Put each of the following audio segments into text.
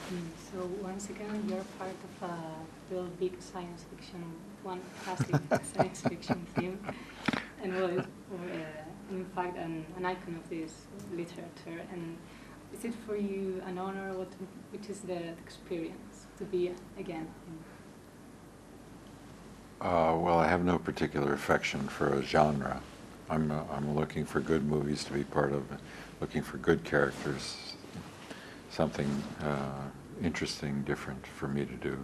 So once again, you're part of a real big science fiction, one classic science fiction theme, and in fact, an icon of this literature. And is it for you an honor? Which is the experience to be again? Well, I have no particular affection for a genre. I'm looking for good movies to be part of, looking for good characters, something interesting, different for me to do,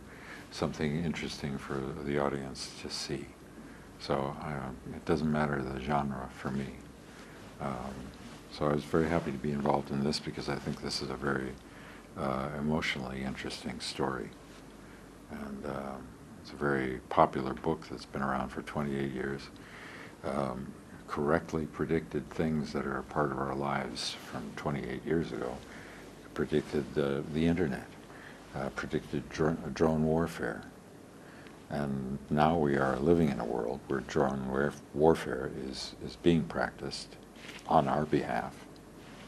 something interesting for the audience to see. So it doesn't matter the genre for me. So I was very happy to be involved in this because I think this is a very emotionally interesting story. And it's a very popular book that's been around for 28 years. Correctly predicted things that are a part of our lives from 28 years ago. Predicted the internet, predicted drone warfare. And now we are living in a world where drone warfare is being practiced on our behalf,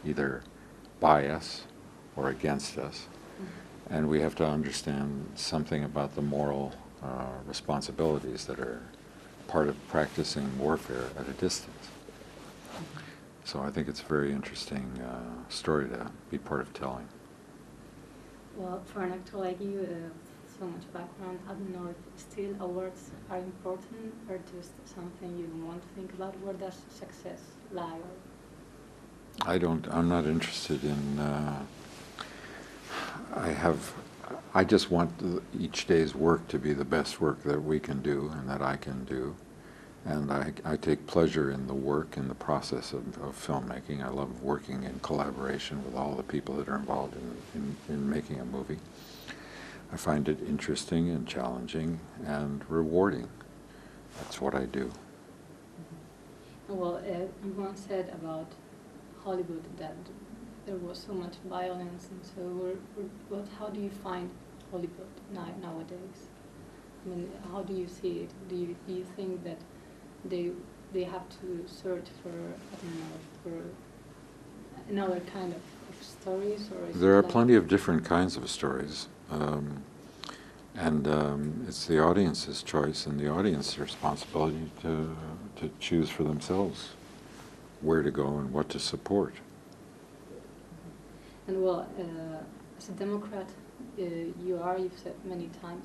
either by us or against us. And we have to understand something about the moral responsibilities that are part of practicing warfare at a distance. So I think it's a very interesting story to be part of telling. Well, for an actor like you, so much background, I don't know if still awards are important or just something you don't want to think about. Where does success lie? I'm not interested in, I just want each day's work to be the best work that we can do and that I can do. And I take pleasure in the work and the process of filmmaking. I love working in collaboration with all the people that are involved in making a movie. I find it interesting and challenging and rewarding. That's what I do. Well, you once said about Hollywood that there was so much violence, and so how do you find Hollywood nowadays? I mean, how do you see it? Do you think that they have to search for, I don't know, for another kind of stories, or is there are plenty of different kinds of stories, and it's the audience's choice and the audience's responsibility to choose for themselves where to go and what to support. And well, as a Democrat, you've said many times,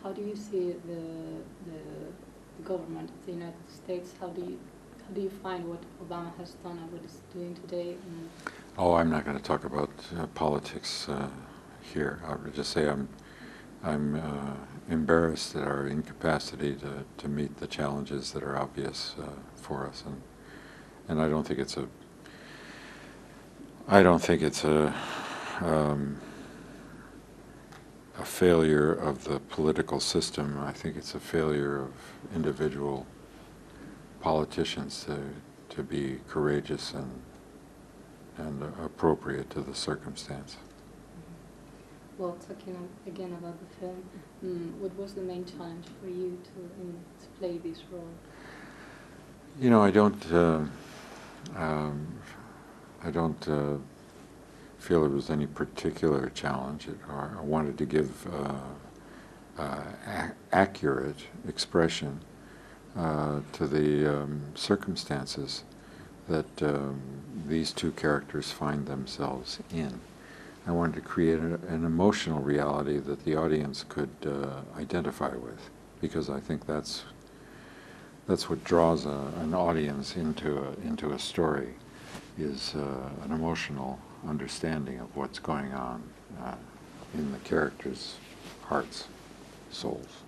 how do you see the government of the United States? How do you find what Obama has done and what he's doing today? Oh, I'm not going to talk about politics here. I would just say I'm embarrassed at our incapacity to meet the challenges that are obvious for us, and I don't think it's a failure of the political system. I think it's a failure of individual politicians to be courageous and appropriate to the circumstance. Well, talking again about the film, what was the main challenge for you to play this role? You know, I don't feel there was any particular challenge. I wanted to give accurate expression to the circumstances that these two characters find themselves in. I wanted to create an emotional reality that the audience could identify with, because I think that's what draws an audience into a story, is an emotional understanding of what's going on in the characters' hearts, souls.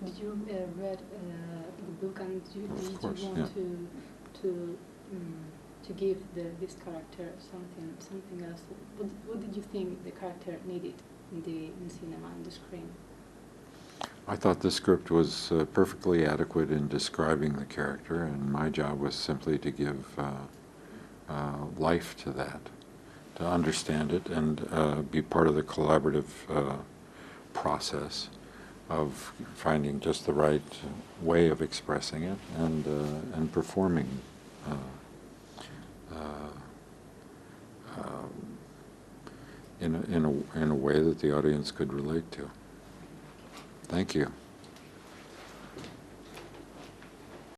Did you read the book, and did you want to give this character something else? What did you think the character needed in cinema, on the screen? I thought the script was perfectly adequate in describing the character, and my job was simply to give life to that, to understand it and be part of the collaborative process of finding just the right way of expressing it and performing in a way that the audience could relate to. Thank you.